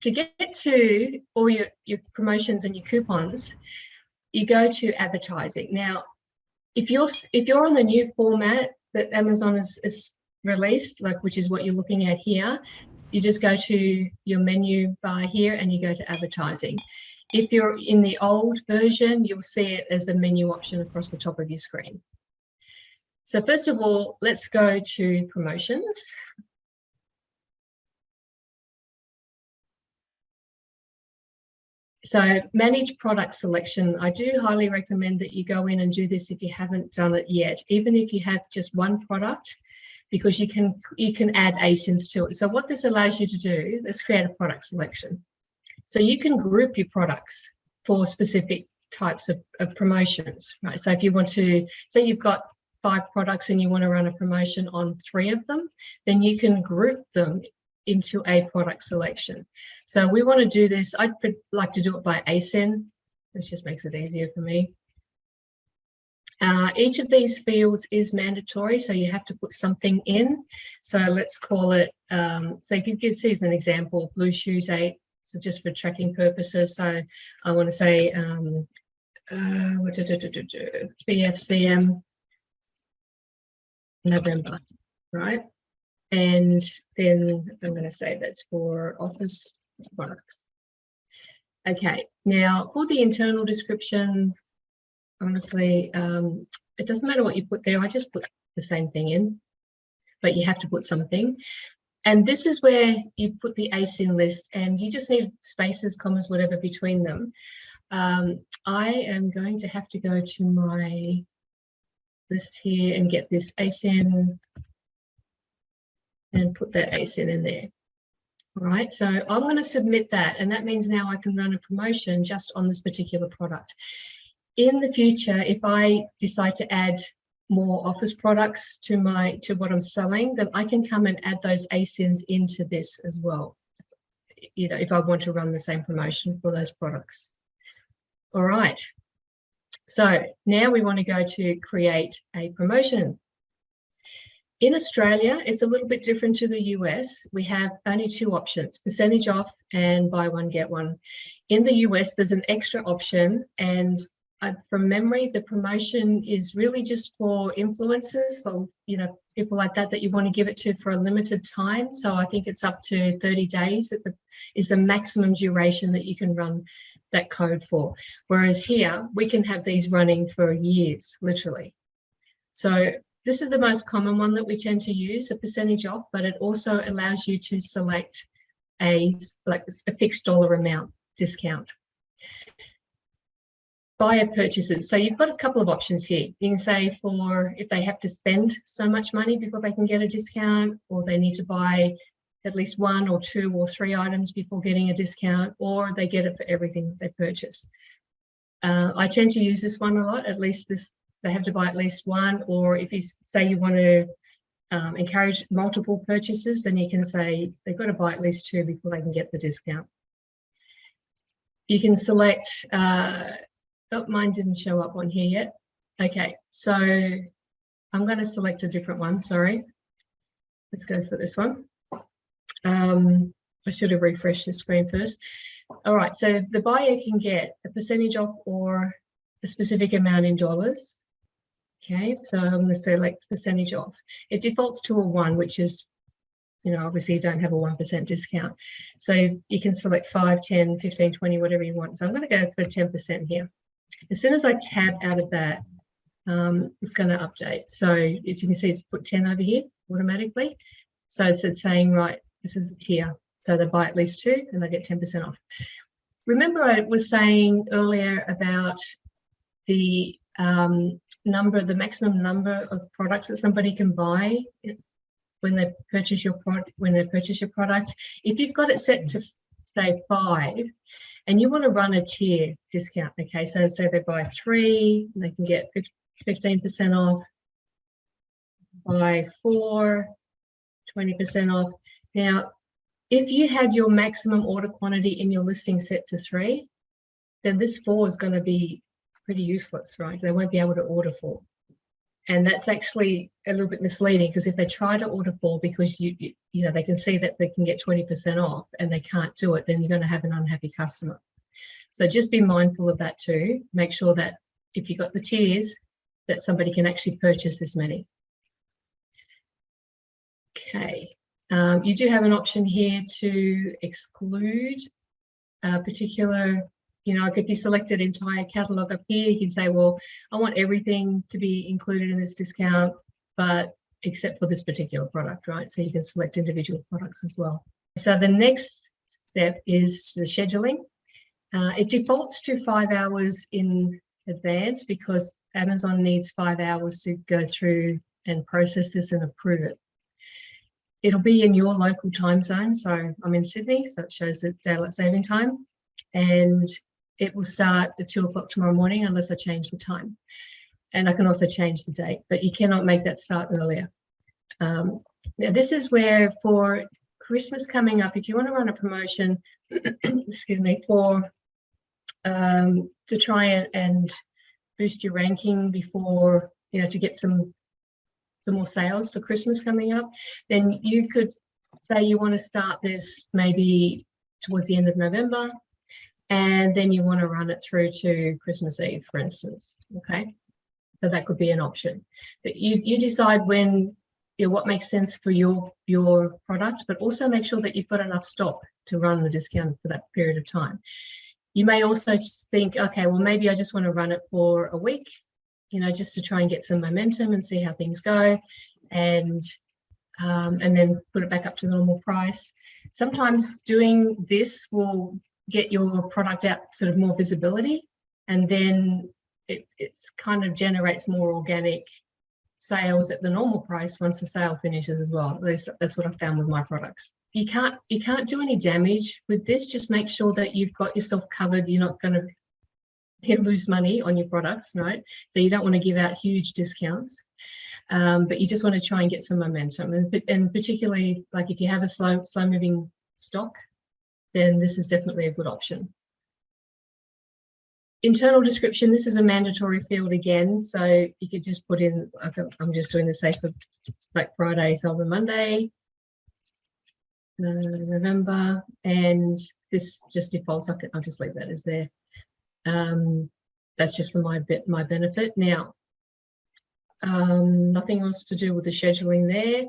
To get to all your promotions and your coupons, you go to advertising. Now, if you're on the new format that Amazon is released, like which is what you're looking at here, you just go to your menu bar here and you go to advertising. If you're in the old version, you'll see it as a menu option across the top of your screen. So first of all, let's go to promotions. So manage product selection. I do highly recommend that you go in and do this if you haven't done it yet, even if you have just one product, because you can add ASINs to it. So what this allows you to do, let's create a product selection. So you can group your products for specific types of promotions, right? So if you want to, say you've got 5 products and you want to run a promotion on 3 of them, then you can group them into a product selection. So we want to do this. I'd like to do it by ASIN. This just makes it easier for me. Each of these fields is mandatory, so you have to put something in. So let's call it, so you can see as an example, blue shoes 8. So just for tracking purposes. So I want to say BFCM November, right? And then I'm going to say that's for office products. Okay, now for the internal description, honestly, it doesn't matter what you put there. I just put the same thing in, but you have to put something. And this is where you put the ASIN list, and you just need spaces, commas, whatever between them. I am going to have to go to my list here and get this ASIN and put that ASIN in there. All right, so I'm going to submit that, and that means now I can run a promotion just on this particular product. In the future, if I decide to add more office products to what I'm selling, then I can come and add those ASINs into this as well, you know, if I want to run the same promotion for those products. All right, so now we want to go to create a promotion. In Australia, it's a little bit different to the US. We have only 2 options, percentage off and buy one, get one. In the US, there's an extra option, and from memory, the promotion is really just for influencers, or people like that you want to give it to for a limited time. So I think it's up to 30 days is the maximum duration that you can run that code for. Whereas here, we can have these running for years, literally. So this is the most common one that we tend to use, a percentage off, but it also allows you to select a fixed dollar amount discount. Buyer purchases. So you've got a couple of options here. You can say for if they have to spend so much money before they can get a discount, or they need to buy at least 1 or 2 or 3 items before getting a discount, or they get it for everything they purchase. I tend to use this one a lot. At least they have to buy at least 1, or if you say you want to encourage multiple purchases, then you can say they've got to buy at least 2 before they can get the discount. You can select oh, mine didn't show up on here yet. Okay, so I'm going to select a different one, sorry. Let's go for this one. I should have refreshed the screen first. All right, so the buyer can get a percentage off or a specific amount in dollars. Okay, so I'm going to select percentage off. It defaults to a 1, which is, obviously you don't have a 1% discount. So you can select 5, 10, 15, 20, whatever you want. So I'm going to go for 10% here. As soon as I tab out of that, it's going to update. So as you can see, it's put 10 over here automatically. So it's saying, right, this is the tier. So they buy at least 2 and they get 10% off. Remember I was saying earlier about the maximum number of products that somebody can buy when they purchase your product. If you've got it set to say 5, and you want to run a tier discount, okay? So say they buy 3, they can get 15% off. Buy 4, 20% off. Now, if you had your maximum order quantity in your listing set to 3, then this 4 is going to be pretty useless, right? They won't be able to order 4. And that's actually a little bit misleading, because if they try to order 4 because you know they can see that they can get 20% off and they can't do it, then you're going to have an unhappy customer. So just be mindful of that too. Make sure that if you've got the tiers, that somebody can actually purchase this many. Okay, you do have an option here to exclude a particular, like if you selected entire catalog up here, you can say, well, I want everything to be included in this discount, but except for this particular product, right? So you can select individual products as well. So the next step is the scheduling. It defaults to 5 hours in advance because Amazon needs 5 hours to go through and process this and approve it. It'll be in your local time zone. So I'm in Sydney, so it shows the daylight saving time, and it will start at 2 o'clock tomorrow morning unless I change the time. And I can also change the date, but you cannot make that start earlier. Now this is where, for Christmas coming up, if you want to run a promotion, excuse me, for to try and boost your ranking before, to get some more sales for Christmas coming up, then you could say you want to start this maybe towards the end of November, and then you want to run it through to Christmas Eve, for instance. Okay, so that could be an option. But you decide when, what makes sense for your product, but also make sure that you've got enough stock to run the discount for that period of time. You may also think, okay, well, maybe I just want to run it for a week, just to try and get some momentum and see how things go, and then put it back up to the normal price. Sometimes doing this will get your product out sort of more visibility, and then it's kind of generates more organic sales at the normal price once the sale finishes as well. That's what I've found with my products. You can't do any damage with this. Just make sure that you've got yourself covered. You're not going to lose money on your products, right? So you don't want to give out huge discounts, but you just want to try and get some momentum. And particularly, like if you have a slow moving stock, then this is definitely a good option. Internal description, this is a mandatory field again, so you could just put in, I'm just doing the say for Black Friday, Cyber Monday, November, and this just defaults. I'll just leave that as there. That's just for my benefit. Now, nothing else to do with the scheduling there.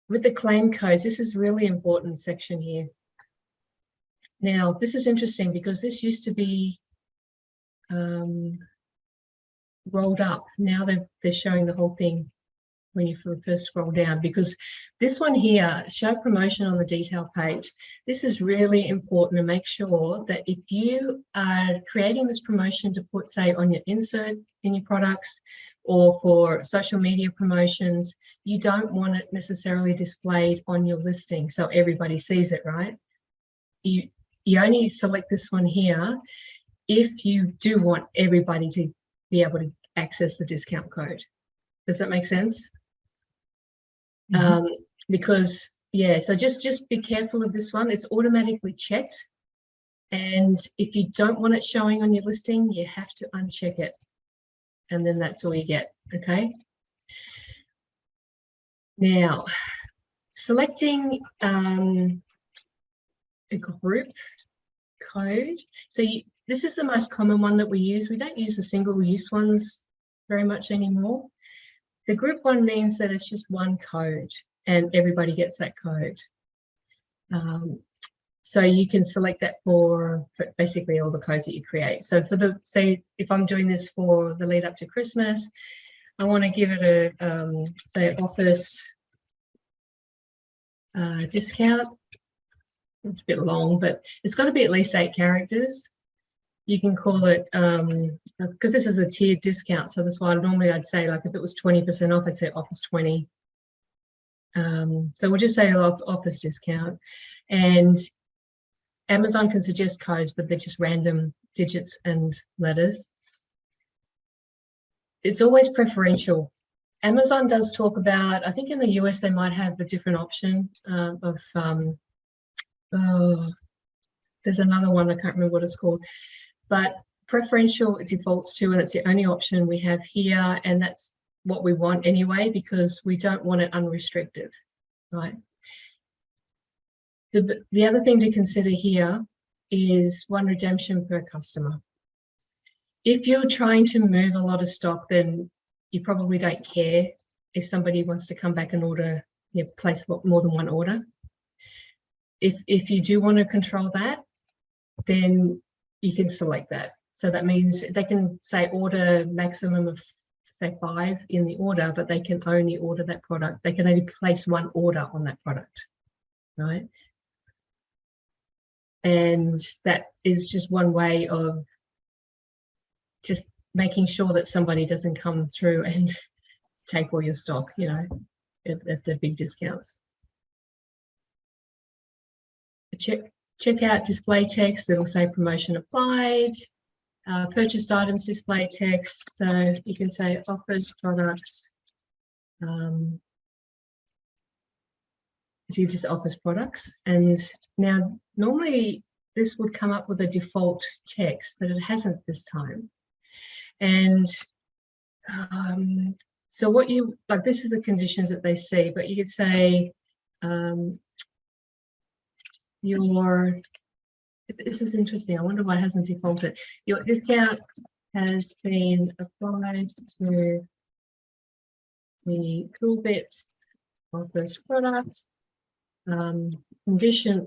With the claim codes, this is really important section here. Now, this is interesting because this used to be rolled up. Now they're showing the whole thing when you first scroll down, because this one here, show promotion on the detail page. This is really important to make sure that if you are creating this promotion to put, say, on your insert in your products or for social media promotions, you don't want it necessarily displayed on your listing so everybody sees it, right? You only select this one here if you do want everybody to be able to access the discount code. Does that make sense? Mm-hmm. Because, yeah, so just be careful of this one. It's automatically checked, and if you don't want it showing on your listing, you have to uncheck it, and then that's all you get. Okay. Now, selecting a group code. So this is the most common one that we use. We don't use the single-use ones very much anymore. The group one means that it's just one code and everybody gets that code. So you can select that for basically all the codes that you create. So say if I'm doing this for the lead up to Christmas, I want to give it a say Office discount. It's a bit long, but it's got to be at least 8 characters. You can call it, because this is a tiered discount, so that's why normally I'd say, like, if it was 20% off, I'd say Office 20. So we'll just say Office discount. And Amazon can suggest codes, but they're just random digits and letters. It's always preferential. Amazon does talk about, I think in the US they might have a different option of, there's another one, I can't remember what it's called. But preferential it defaults to, and it's the only option we have here, and that's what we want anyway, because we don't want it unrestricted, right? The other thing to consider here is 1 redemption per customer. If you're trying to move a lot of stock, then you probably don't care if somebody wants to come back and order, place more than 1 order. If you do want to control that, then you can select that. So that means they can say order maximum of say 5 in the order, but they can only order that product. They can only place 1 order on that product, right? And that is just one way of just making sure that somebody doesn't come through and take all your stock, at the big discounts. Check out display text that will say promotion applied. Purchased items display text, so you can say offers products. If you just offers products, and now normally this would come up with a default text, but it hasn't this time. And so what you like, this is the conditions that they see, but you could say this is interesting. I wonder why it hasn't defaulted. Your discount has been applied to the Coolbet offers product. Conditions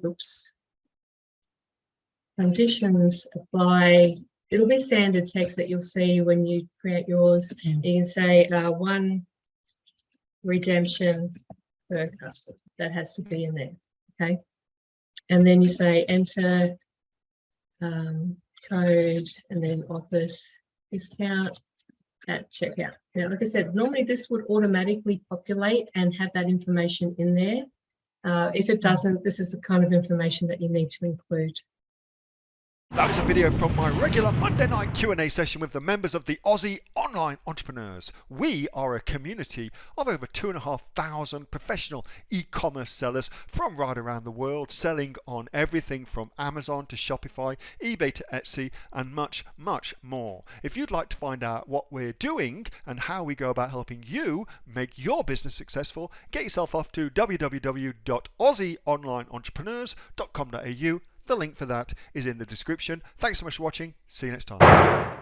apply. It'll be standard text that you'll see when you create yours. You can say 1 redemption per customer. That has to be in there, okay? And then you say enter code and then offers discount at checkout. Now, like I said, normally this would automatically populate and have that information in there. If it doesn't, this is the kind of information that you need to include. That was a video from my regular Monday night Q&A session with the members of the Aussie Online Entrepreneurs. We are a community of over 2,500 professional e-commerce sellers from right around the world, selling on everything from Amazon to Shopify, eBay to Etsy, and much, much more. If you'd like to find out what we're doing and how we go about helping you make your business successful, get yourself off to www.aussieonlineentrepreneurs.com.au. The link for that is in the description. Thanks so much for watching. See you next time.